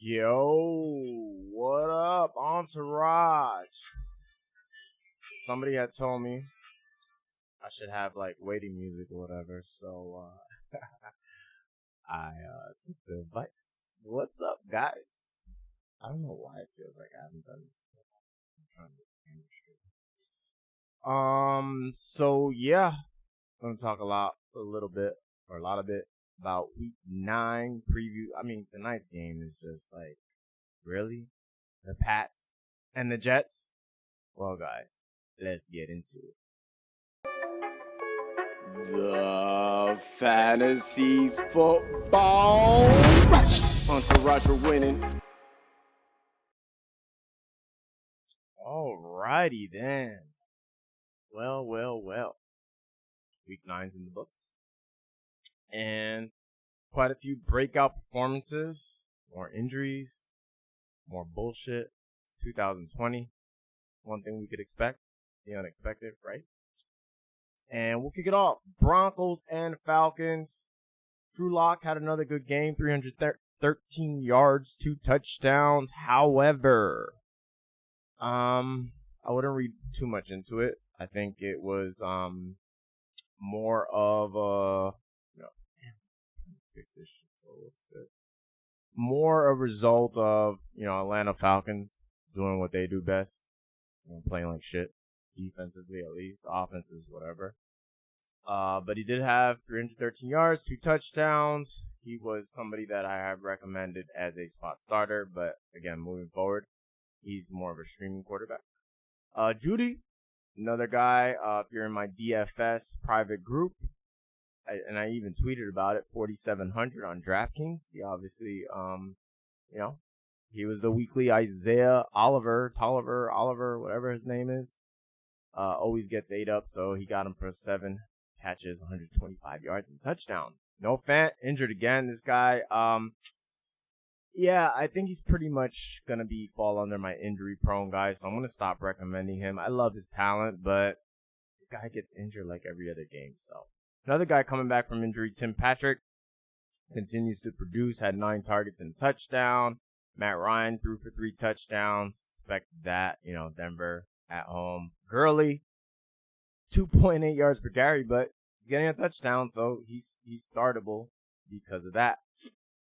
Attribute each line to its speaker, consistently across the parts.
Speaker 1: Yo, what up, Entourage? Somebody had told me I should have like waiting music or whatever, so I took the advice. What's up, guys? I don't know why it feels like I haven't done this. I'm trying to get the camera straight. So yeah, I'm gonna talk a lot of it about week 9 preview. I mean, tonight's game is just like, really? The Pats and the Jets? Well, guys, let's get into it. The fantasy football Entourage are winning. Alrighty then. Well. Week 9's in the books. And quite a few breakout performances, more injuries, more bullshit. It's 2020. One thing we could expect, the unexpected, right? And we'll kick it off. Broncos and Falcons. Drew Lock had another good game, 313 yards, 2 touchdowns. However, I wouldn't read too much into it. I think it was more of a fix this shit so it looks good. More a result of, Atlanta Falcons doing what they do best. Playing like shit. Defensively, at least. Offenses, whatever. But he did have 313 yards, 2 touchdowns. He was somebody that I have recommended as a spot starter. But, again, moving forward, he's more of a streaming quarterback. Judy, another guy, if you're in my DFS private group, and I even tweeted about it, 4,700 on DraftKings. He obviously, he was the weekly Isaiah Oliver, whatever his name is. Always gets 8 up, so he got him for 7 catches, 125 yards, and a touchdown. No Fant, injured again, this guy. Yeah, I think he's pretty much going to fall under my injury-prone guy, so I'm going to stop recommending him. I love his talent, but the guy gets injured like every other game, so. Another guy coming back from injury, Tim Patrick, continues to produce, had 9 targets and a touchdown. Matt Ryan threw for 3 touchdowns. Expected that, Denver at home. Gurley, 2.8 yards per carry, but he's getting a touchdown, so he's startable because of that.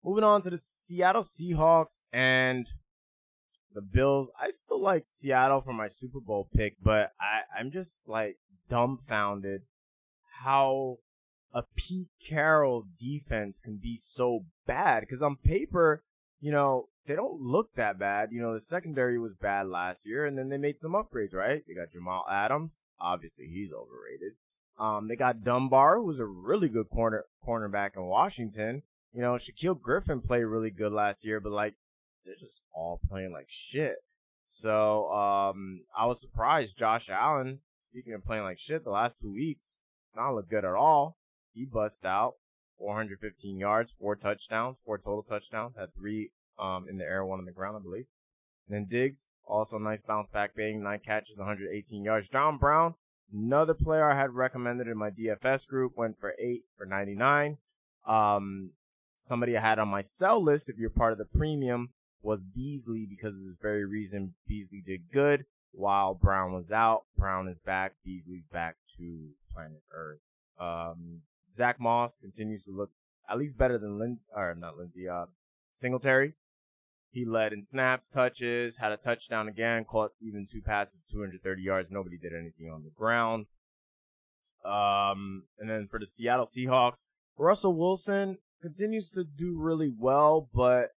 Speaker 1: Moving on to the Seattle Seahawks and the Bills. I still like Seattle for my Super Bowl pick, but I'm just like dumbfounded how a Pete Carroll defense can be so bad. Because on paper, they don't look that bad. The secondary was bad last year, and then they made some upgrades, right? They got Jamal Adams. Obviously, he's overrated. They got Dunbar, who was a really good cornerback in Washington. Shaquille Griffin played really good last year, but, they're just all playing like shit. So, I was surprised Josh Allen, speaking of playing like shit, the last 2 weeks, not look good at all. He bust out 415 yards, 4 touchdowns, 4 total touchdowns, had 3 in the air, 1 on the ground, I believe. And then Diggs, also nice bounce back game, 9 catches, 118 yards. John Brown, another player I had recommended in my DFS group, went for 8 for 99. Somebody I had on my sell list, if you're part of the premium, was Beasley, because of this very reason. Beasley did good while Brown was out. Brown is back. Beasley's back to planet Earth. Zach Moss continues to look at least better than Singletary. He led in snaps, touches, had a touchdown again, caught even 2 passes, 230 yards. Nobody did anything on the ground. And then for the Seattle Seahawks, Russell Wilson continues to do really well, but,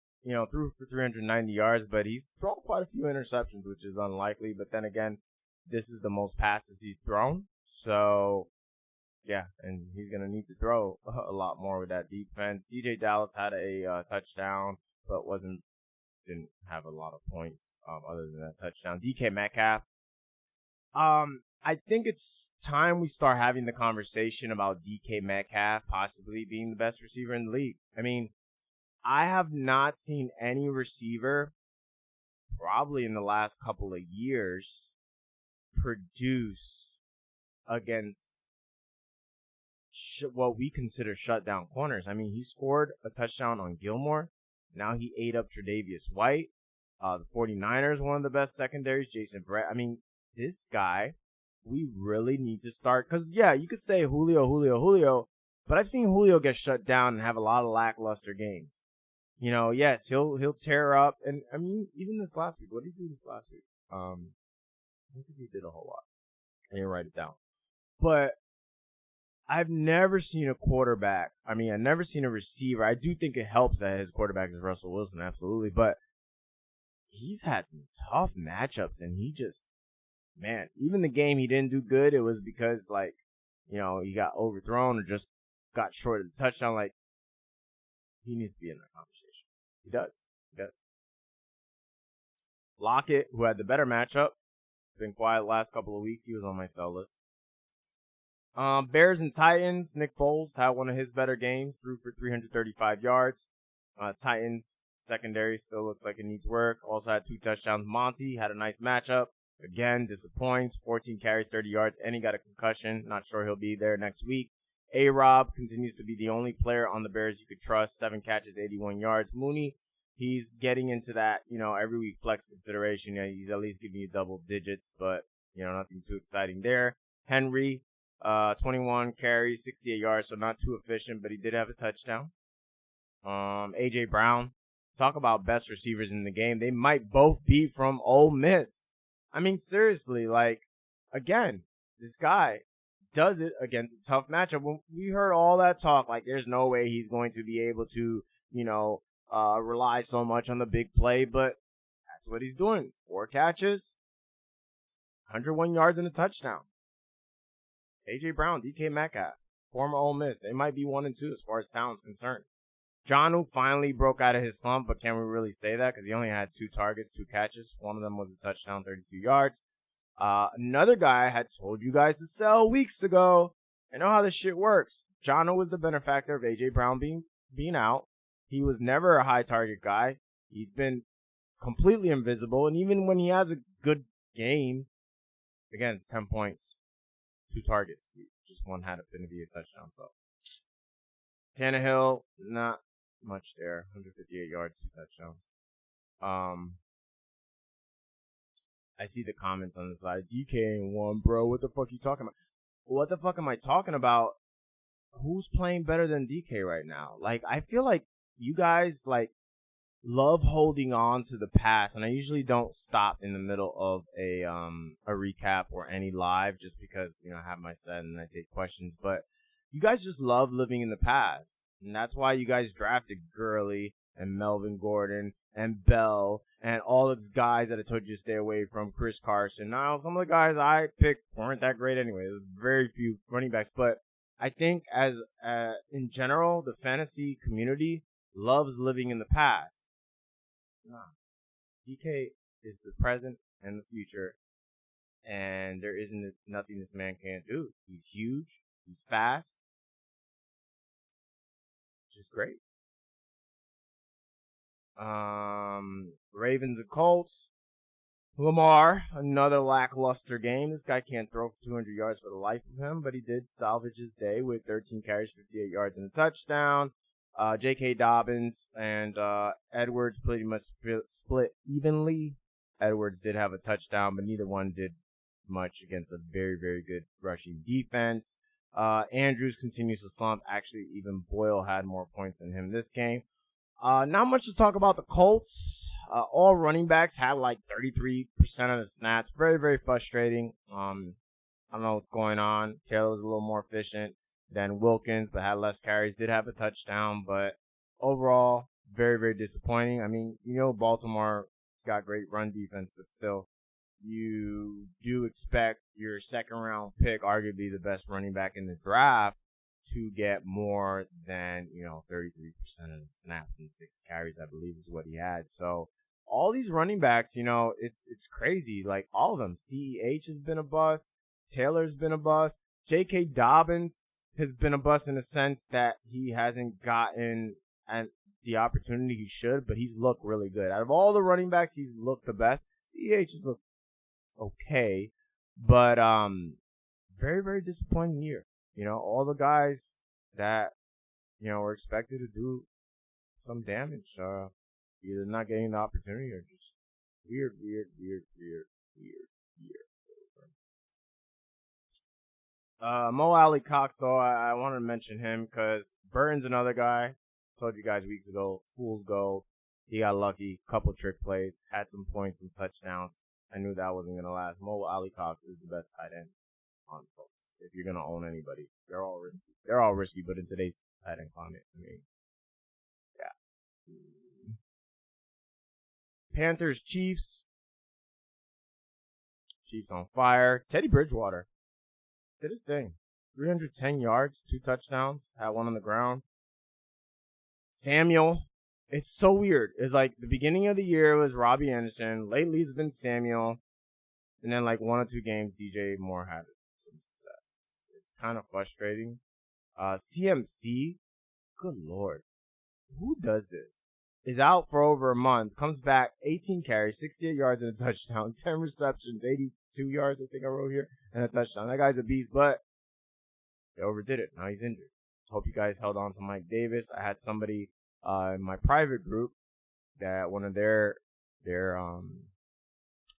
Speaker 1: threw for 390 yards, but he's thrown quite a few interceptions, which is unlikely. But then again, this is the most passes he's thrown. So, yeah, and he's going to need to throw a lot more with that defense. DJ Dallas had a touchdown, but didn't have a lot of points other than that touchdown. DK Metcalf. I think it's time we start having the conversation about DK Metcalf possibly being the best receiver in the league. I mean, I have not seen any receiver probably in the last couple of years produce against what we consider shutdown corners. I mean, he scored a touchdown on Gilmore. Now he ate up Tre'Davious White. The 49ers, one of the best secondaries. Jason Verrett. I mean, this guy, we really need to start. Because, yeah, you could say Julio. But I've seen Julio get shut down and have a lot of lackluster games. You know, yes, he'll tear up. And, I mean, even this last week. What did he do this last week? I don't think he did a whole lot. I didn't write it down. But I've never seen a quarterback. I mean, I've never seen a receiver. I do think it helps that his quarterback is Russell Wilson, absolutely. But he's had some tough matchups, and he just, man, even the game he didn't do good, it was because, like, you know, he got overthrown or just got short of the touchdown. Like, he needs to be in that conversation. He does. Lockett, who had the better matchup, been quiet the last couple of weeks. He was on my sell list. Bears and Titans. Nick Foles had one of his better games, threw for 335 yards. Titans secondary still looks like it needs work. Also had 2 touchdowns. Monty had a nice matchup. Again, disappoints. 14 carries, 30 yards, and he got a concussion. Not sure he'll be there next week. A-Rob continues to be the only player on the Bears you could trust. 7 catches, 81 yards. Mooney, he's getting into that, you know, every week flex consideration. Yeah, he's at least giving you double digits, but, you know, nothing too exciting there. Henry, 21 carries, 68 yards, so not too efficient, but he did have a touchdown. A.J. Brown, talk about best receivers in the game. They might both be from Ole Miss. I mean, seriously, like, again, this guy does it against a tough matchup. When we heard all that talk, like, there's no way he's going to be able to, you know, rely so much on the big play, but that's what he's doing. 4 catches, 101 yards and a touchdown. A.J. Brown, DK Metcalf, former Ole Miss. They might be 1 and 2 as far as talent's concerned. Jonnu finally broke out of his slump, but can we really say that? Because he only had 2 targets, 2 catches. One of them was a touchdown, 32 yards. Another guy I had told you guys to sell weeks ago. I know how this shit works. Jonnu was the benefactor of A.J. Brown being out. He was never a high target guy. He's been completely invisible. And even when he has a good game, again, it's 10 points, 2 targets. Just one had it to be a touchdown. So Tannehill, not much there. 158 yards, 2 touchdowns. I see the comments on the side. DK ain't one, bro. What the fuck you talking about? What the fuck am I talking about? Who's playing better than DK right now? Like, I feel like you guys, like, love holding on to the past, and I usually don't stop in the middle of a recap or any live just because, you know, I have my set and I take questions, but you guys just love living in the past, and that's why you guys drafted Gurley and Melvin Gordon and Bell and all those guys that I told you to stay away from, Chris Carson. Now, some of the guys I picked weren't that great anyway. There's very few running backs, but I think as in general, the fantasy community loves living in the past. Nah. DK is the present and the future, and there isn't nothing this man can't do. He's huge. He's fast. Just great. Ravens and Colts. Lamar, another lackluster game. This guy can't throw for 200 yards for the life of him, but he did salvage his day with 13 carries, 58 yards, and a touchdown. J.K. Dobbins and Edwards pretty much split evenly. Edwards did have a touchdown, but neither one did much against a very, very good rushing defense. Andrews continues to slump. Actually, even Boyle had more points than him this game. Not much to talk about the Colts. All running backs had like 33% of the snaps. Very, very frustrating. I don't know what's going on. Taylor was a little more efficient than Wilkins, but had less carries. Did have a touchdown, but overall, very, very disappointing. I mean, you know, Baltimore got great run defense, but still, you do expect your second round pick, arguably the best running back in the draft, to get more than, you know, 33% of the snaps and 6 carries, I believe is what he had. So all these running backs, you know, it's crazy. Like, all of them. CEH has been a bust. Taylor's been a bust. J.K. Dobbins has been a bust in the sense that he hasn't gotten the opportunity he should, but he's looked really good. Out of all the running backs, he's looked the best. CEH has looked okay, but very, very disappointing year. You know, all the guys that, you know, were expected to do some damage either not getting the opportunity or just weird. Mo Alley Cox, though, I wanted to mention him because Burton's another guy. Told you guys weeks ago, Fool's Gold. He got lucky, couple trick plays, had some points, some touchdowns. I knew that wasn't going to last. Mo Alley Cox is the best tight end on folks. If you're going to own anybody, they're all risky. They're all risky, but in today's tight end climate, I mean, yeah. Panthers, Chiefs. Chiefs on fire. Teddy Bridgewater did his thing. 310 yards, 2 touchdowns, had one on the ground. Samuel, it's so weird. It's like the beginning of the year was Robbie Anderson. Lately it's been Samuel. And then like 1 or 2 games, DJ Moore had some success. It's kind of frustrating. CMC, good Lord. Who does this? Is out for over a month, comes back, 18 carries, 68 yards and a touchdown, 10 receptions, 82 yards, I think I wrote here, and a touchdown. That guy's a beast, but they overdid it. Now he's injured. Hope you guys held on to Mike Davis. I had somebody in my private group that one of their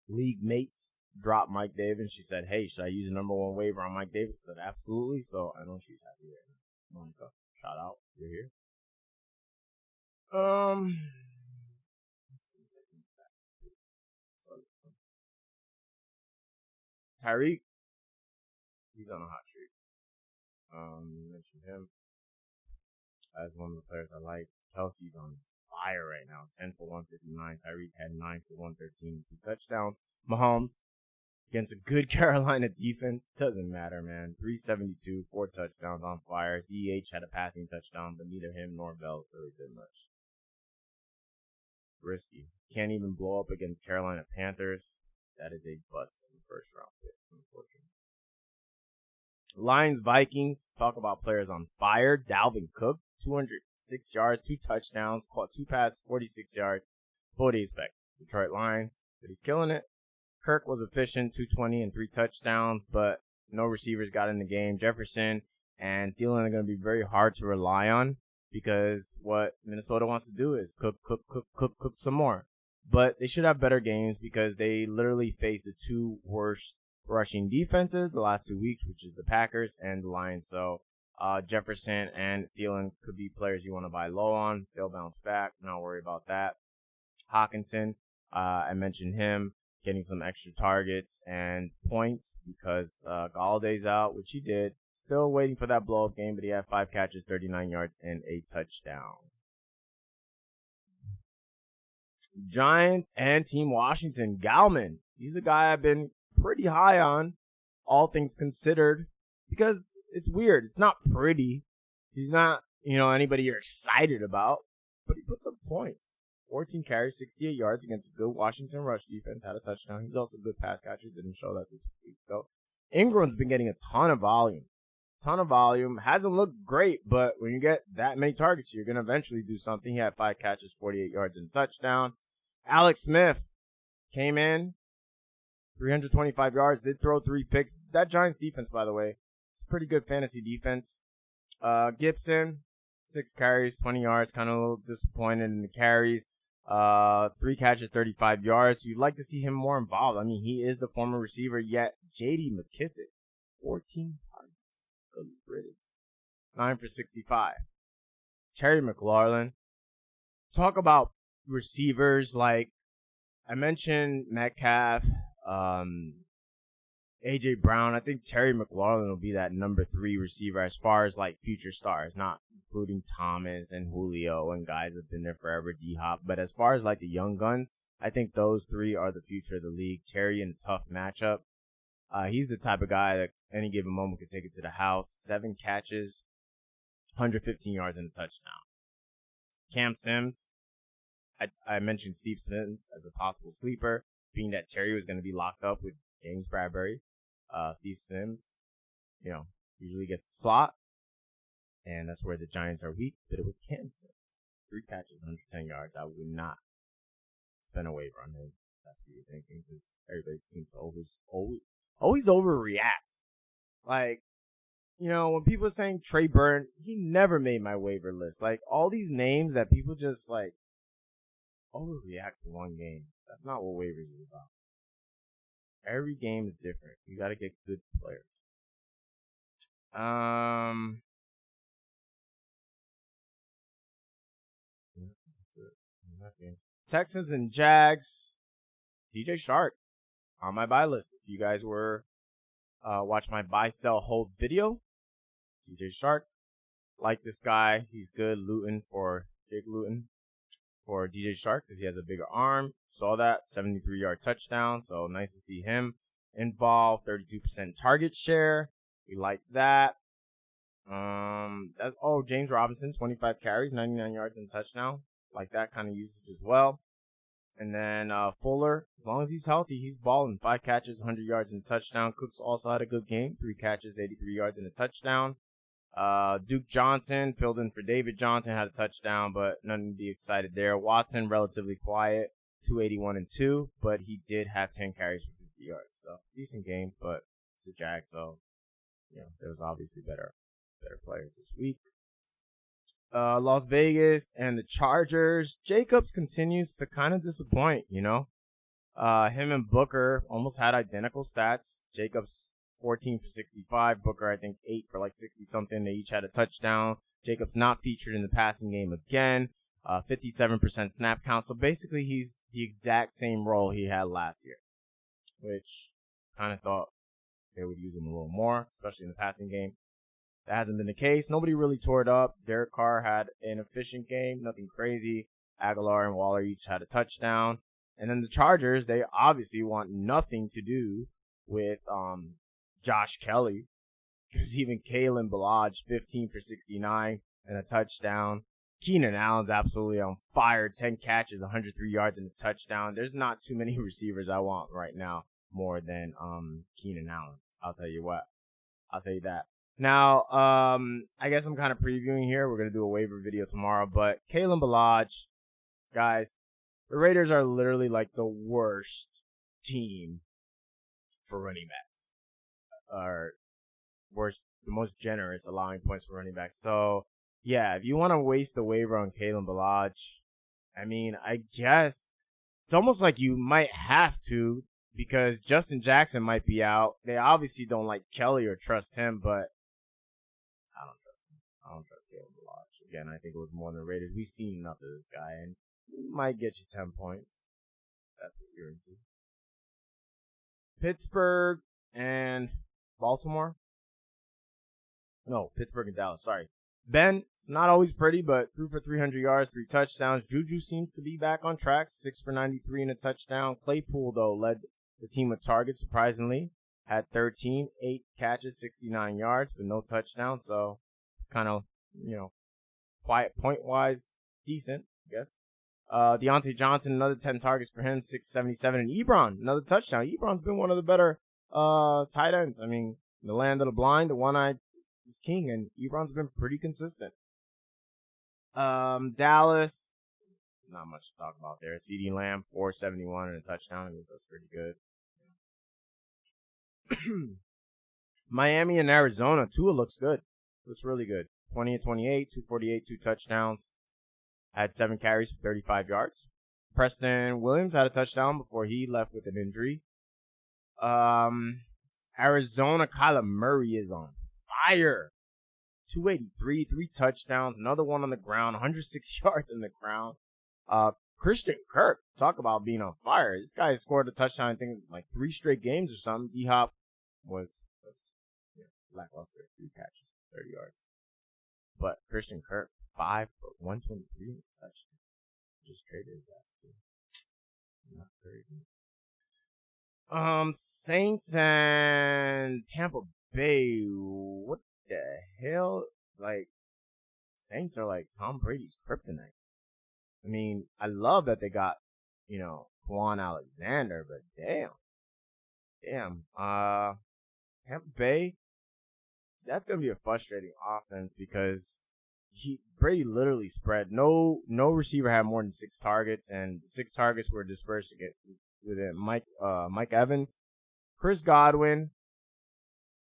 Speaker 1: league mates dropped Mike Davis. She said, hey, should I use the #1 waiver on Mike Davis? I said, absolutely. So I know she's happy right now. Monica, shout out. You're here. Tyreek, he's on a hot streak. Mentioned him as one of the players I like. Kelsey's on fire right now, 10 for 159. Tyreek had 9 for 113, 2 touchdowns. Mahomes against a good Carolina defense, doesn't matter, man. 372, 4 touchdowns, on fire. CEH had a passing touchdown, but neither him nor Bell really did much. Risky. Can't even blow up against Carolina Panthers. That is a bust in the first round pick, unfortunately. Lions, Vikings. Talk about players on fire. Dalvin Cook, 206 yards, 2 touchdowns, caught 2 passes, 46 yards. What do you expect? Detroit Lions, but he's killing it. Kirk was efficient, 220 and 3 touchdowns, but no receivers got in the game. Jefferson and Thielen are going to be very hard to rely on because what Minnesota wants to do is cook some more. But they should have better games because they literally face the 2 worst rushing defenses the last 2 weeks, which is the Packers and the Lions. So Jefferson and Thielen could be players you want to buy low on. They'll bounce back. Not worry about that. Hawkinson, I mentioned him getting some extra targets and points because Galladay's out, which he did. Still waiting for that blow-up game, but he had 5 catches, 39 yards, and a touchdown. Giants and Team Washington. Gallman, he's a guy I've been pretty high on, all things considered, because it's weird. It's not pretty. He's not, anybody you're excited about, but he puts up points. 14 carries, 68 yards against a good Washington rush defense, had a touchdown. He's also a good pass catcher. Didn't show that this week, though. Ingram's been getting a ton of volume. Hasn't looked great, but when you get that many targets, you're going to eventually do something. He had 5 catches, 48 yards, and a touchdown. Alex Smith came in, 325 yards, did throw 3 picks. That Giants defense, by the way, it's a pretty good fantasy defense. Gibson, 6 carries, 20 yards, kind of a little disappointed in the carries. 3 catches, 35 yards. You'd like to see him more involved. I mean, he is the former receiver, yet J.D. McKissick, 14 targets. Good riddance. 9 for 65. Terry McLaurin. Talk about receivers, like I mentioned Metcalf, A.J. Brown. I think Terry McLaurin will be that number 3 receiver as far as like future stars, not including Thomas and Julio and guys that have been there forever, D-Hop. But as far as like the young guns, I think those 3 are the future of the league. Terry in a tough matchup. He's the type of guy that any given moment could take it to the house. 7 catches, 115 yards and a touchdown. Cam Sims. I mentioned Steve Sims as a possible sleeper, being that Terry was going to be locked up with James Bradbury. Steve Sims, usually gets the slot, and that's where the Giants are weak, but it was Cam Sims. 3 catches, 110 yards. I would not spend a waiver on him. That's what you're thinking, because everybody seems to always overreact. Like, when people are saying Trey Burton, he never made my waiver list. Like, all these names that people just, like, overreact to one game. That's not what waivers is about. Every game is different. You got to get good players. Texans and Jags. DJ Shark on my buy list. If you guys were watch my buy, sell, hold video, DJ Shark. Like this guy. He's good. Jake Luton for DJ Shark because he has a bigger arm. Saw that. 73-yard touchdown. So nice to see him involved. 32% target share. We like that. James Robinson, 25 carries, 99 yards and touchdown. Like that kind of usage as well. And then Fuller, as long as he's healthy, he's balling. 5 catches, 100 yards and a touchdown. Cooks also had a good game. 3 catches, 83 yards and a touchdown. Duke Johnson filled in for David Johnson, had a touchdown, but nothing to be excited there. Watson, relatively quiet, 281 and 2, but he did have 10 carries for 50 yards. So decent game, but it's a Jag, so there was obviously better players this week. Las Vegas and the Chargers. Jacobs continues to kind of disappoint, Him and Booker almost had identical stats. Jacobs 14 for 65. Booker, I think, 8 for like 60-something. They each had a touchdown. Jacobs not featured in the passing game again. 57% snap count. So basically, he's the exact same role he had last year, which kind of thought they would use him a little more, especially in the passing game. That hasn't been the case. Nobody really tore it up. Derek Carr had an efficient game, nothing crazy. Aguilar and Waller each had a touchdown. And then the Chargers, they obviously want nothing to do with Josh Kelly. Because even Kalen Ballage, 15 for 69 and a touchdown. Keenan Allen's absolutely on fire. 10 catches, 103 yards and a touchdown. There's not too many receivers I want right now more than Keenan Allen. I'll tell you that. Now, I guess I'm kind of previewing here. We're going to do a waiver video tomorrow, but Kalen Ballage, guys, the Raiders are literally like the worst team for running backs. Or worst, the most generous allowing points for running backs. So, yeah, if you want to waste a waiver on Kalen Ballage, I mean, I guess it's almost like you might have to because Justin Jackson might be out. They obviously don't like Kelly or trust him, but I don't trust him. I don't trust Kalen Ballage. Again, I think it was more than the Raiders. We've seen enough of this guy, and he might get you 10 points. That's what you're into. Pittsburgh and Baltimore. No, Pittsburgh and Dallas. Sorry. Ben, it's not always pretty, but threw for 300 yards, 3 touchdowns. Juju seems to be back on track. 6 for 93 and a touchdown. Claypool, though, led the team with targets, surprisingly. Had 13, 8 catches, 69 yards, but no touchdowns. So, kind of, quiet point-wise, decent, I guess. Deontay Johnson, another 10 targets for him, 677. And Ebron, another touchdown. Ebron's been one of the better tight ends. I mean, the land of the blind, the one-eyed is king, and Ebron's been pretty consistent. Dallas, not much to talk about there. CeeDee Lamb, 471 and a touchdown. I guess that's pretty good. Miami and Arizona. Tua looks good. Looks really good. 20 and 28, 248, 2 touchdowns. Had 7 carries for 35 yards. Preston Williams had a touchdown before he left with an injury. Arizona, Kyler Murray is on fire. 283, 3 touchdowns, another one on the ground, 106 yards on the ground. Christian Kirk, talk about being on fire. This guy scored a touchdown, I think, like 3 straight games or something. D-Hop was lackluster. 3 catches, 30 yards. But Christian Kirk, 5 for 123 and a touchdown. Just traded his ass too. Not very good. Saints and Tampa Bay. What the hell? Like, Saints are like Tom Brady's kryptonite. I mean, I love that they got, Quan Alexander, but damn. Tampa Bay, that's gonna be a frustrating offense because Brady literally spread. No receiver had more than 6 targets, and the 6 targets were dispersed within Mike Evans, Chris Godwin,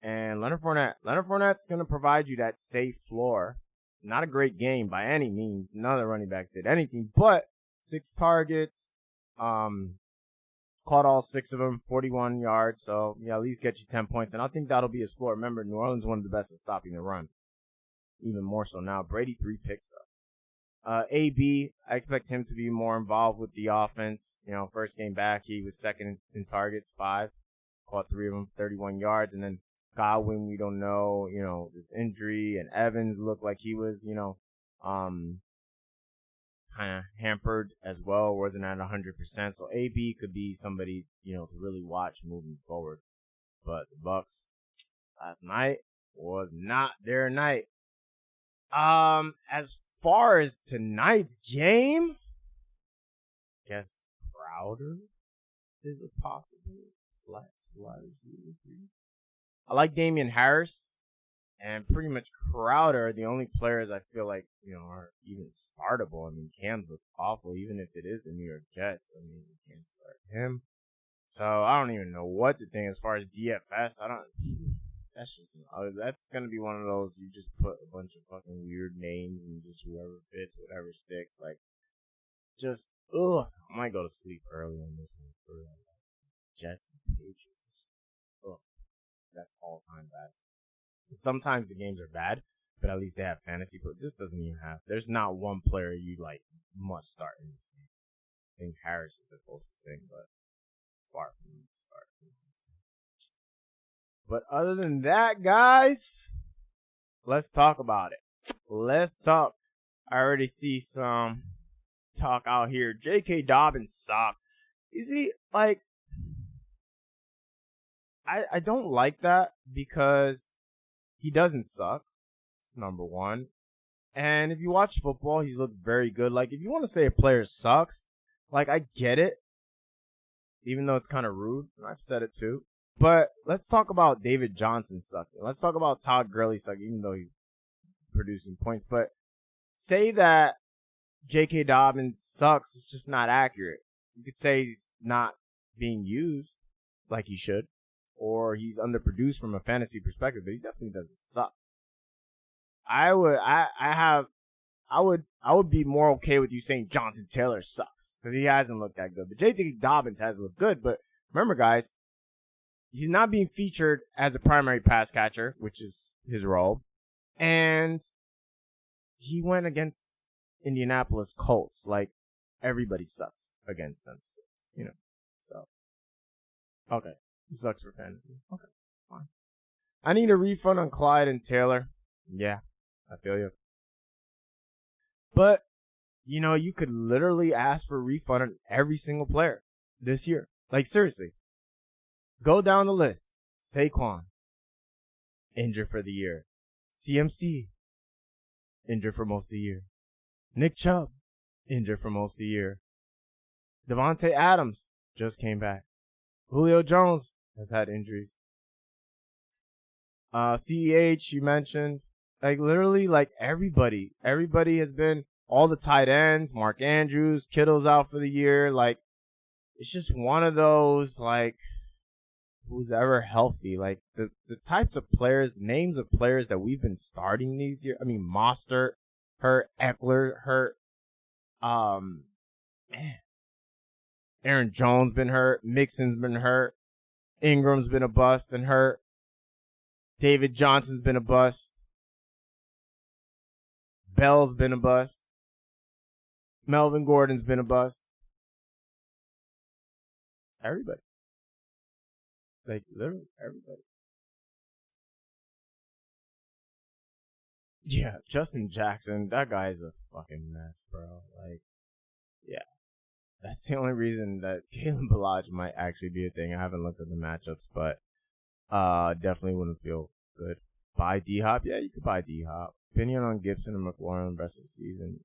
Speaker 1: and Leonard Fournette. Leonard Fournette's gonna provide you that safe floor. Not a great game by any means. None of the running backs did anything, but 6 targets. Caught all 6 of them, 41 yards. So, yeah, at least get you 10 points. And I think that'll be a score. Remember, New Orleans is one of the best at stopping the run. Even more so now. Brady 3 picks, though. AB, I expect him to be more involved with the offense. You know, first game back, he was second in targets, 5. Caught 3 of them, 31 yards. And then Godwin, we don't know, you know, this injury. And Evans looked like he was, you know, kind of hampered as well, wasn't at 100%. So AB could be somebody, you know, to really watch moving forward. But the Bucks last night was not their night. As far as tonight's game, guess Crowder is a possible flex. I like Damian Harris. And pretty much Crowder are the only players I feel like, you know, are even startable. I mean, Cam's look awful, even if it is the New York Jets. I mean, you can't start him. So I don't even know what to think as far as DFS. That's going to be one of those, you just put a bunch of fucking weird names and just whoever fits, whatever sticks. Like, just, I might go to sleep early on this one for Jets and Patriots. That's all time bad. Sometimes the games are bad, but at least they have fantasy. But this doesn't even have. There's not one player you like must start in this game. I think Harris is the closest thing, but far from start. But other than that, guys, let's talk about it. Let's talk. I already see some talk out here. J.K. Dobbins sucks. You see, like, I don't like that because he doesn't suck. It's number one. And if you watch football, he's looked very good. Like, if you want to say a player sucks, like, I get it. Even though it's kind of rude. I've said it too. But let's talk about David Johnson sucking. Let's talk about Todd Gurley sucking, even though he's producing points. But say that J.K. Dobbins sucks. It's just not accurate. You could say he's not being used like he should. Or he's underproduced from a fantasy perspective, but he definitely doesn't suck. I would be more okay with you saying Jonathan Taylor sucks because he hasn't looked that good. But J.K. Dobbins has looked good. But remember, guys, he's not being featured as a primary pass catcher, which is his role, and he went against Indianapolis Colts. Like, everybody sucks against them, you know. So okay. He sucks for fantasy. Okay, fine. I need a refund on Clyde and Taylor. Yeah, I feel you. But, you know, you could literally ask for a refund on every single player this year. Like, seriously. Go down the list. Saquon, injured for the year. CMC, injured for most of the year. Nick Chubb, injured for most of the year. Devontae Adams just came back. Julio Jones has had injuries. CEH, you mentioned. Like, literally, like, everybody has been, all the tight ends, Mark Andrews, Kittle's out for the year. Like, it's just one of those, like, who's ever healthy. Like, the types of players, the names of players that we've been starting these years. I mean, Mostert hurt, Eckler hurt. Aaron Jones been hurt. Mixon's been hurt. Ingram's been a bust and hurt. David Johnson's been a bust. Bell's been a bust. Melvin Gordon's been a bust. Everybody. Like, literally everybody. Yeah, Justin Jackson, that guy is a fucking mess, bro. Like, yeah. That's the only reason that Kalen Ballage might actually be a thing. I haven't looked at the matchups, but definitely wouldn't feel good. Buy D-Hop? Yeah, you could buy D-Hop. Opinion on Gibson and McLaurin the rest of the season.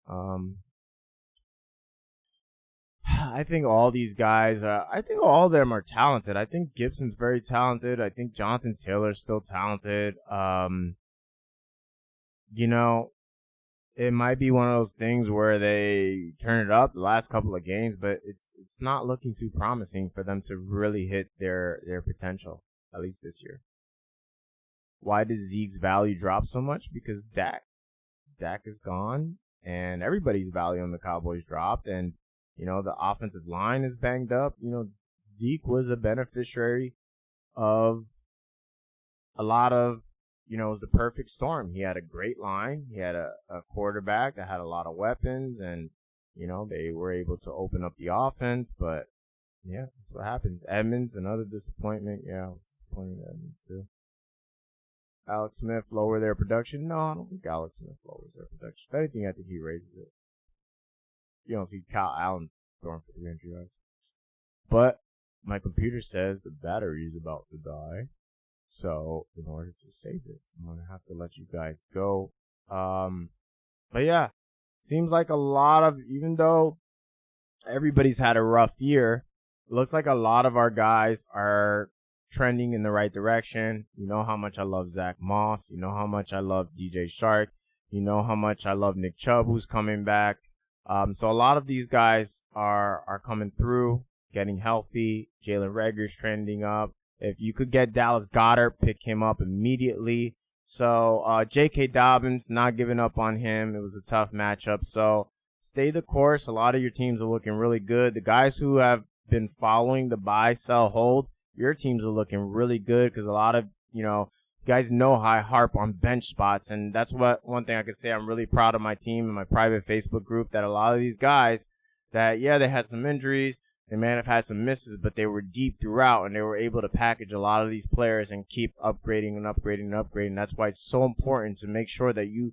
Speaker 1: I think all these guys, I think all of them are talented. I think Gibson's very talented. I think Jonathan Taylor's still talented. You know, it might be one of those things where they turn it up the last couple of games, but it's not looking too promising for them to really hit their potential, at least this year. Why does Zeke's value drop so much? Because Dak is gone, and everybody's value on the Cowboys dropped, and The offensive line is banged up. Zeke was a beneficiary of a lot of, it was the perfect storm. He had a great line. He had a quarterback that had a lot of weapons, and, they were able to open up the offense. But, yeah, that's what happens. Edmonds, another disappointment. Yeah, I was disappointed in Edmonds, too. Alex Smith lower their production? No, I don't think Alex Smith lowers their production. If anything, I think he raises it. You don't see Kyle Allen throwing for 300 yards. But my computer says the battery is about to die. So in order to save this, I'm going to have to let you guys go. But yeah, seems like a lot of, even though everybody's had a rough year, it looks like a lot of our guys are trending in the right direction. You know how much I love Zach Moss. You know how much I love DJ Shark. You know how much I love Nick Chubb, who's coming back. So a lot of these guys are coming through, getting healthy. Jalen Reagor's trending up. If you could get Dallas Goedert, pick him up immediately. So J.K. Dobbins, not giving up on him. It was a tough matchup. So stay the course. A lot of your teams are looking really good. The guys who have been following the buy, sell, hold, your teams are looking really good because a lot of, guys know how I harp on bench spots. And that's one thing I can say. I'm really proud of my team and my private Facebook group, that a lot of these guys that, yeah, they had some injuries. They may have had some misses, but they were deep throughout, and they were able to package a lot of these players and keep upgrading and upgrading and upgrading. That's why it's so important to make sure that you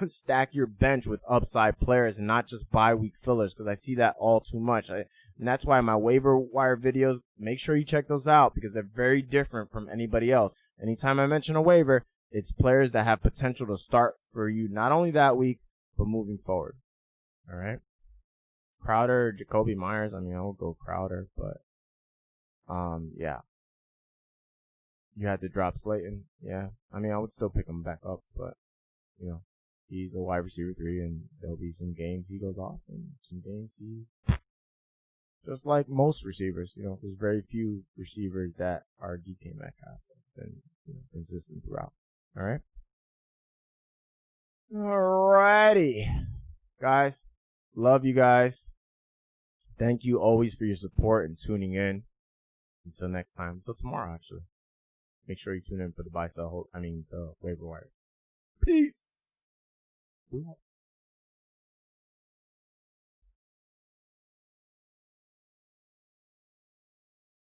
Speaker 1: stack your bench with upside players and not just bye-week fillers, because I see that all too much. And that's why my waiver wire videos, make sure you check those out, because they're very different from anybody else. Anytime I mention a waiver, it's players that have potential to start for you, not only that week, but moving forward. All right? Crowder, Jacoby Myers. I mean, I would go Crowder, but yeah. You had to drop Slayton. Yeah. I mean, I would still pick him back up, but he's a wide receiver 3, and there'll be some games he goes off, and some games he, just like most receivers, there's very few receivers that are DK Metcalf that's been consistent throughout. All right. Alrighty, guys. Love you guys. Thank you always for your support and tuning in. Until next time. Until tomorrow, actually. Make sure you tune in for the buy, sell, hold. The waiver wire. Peace.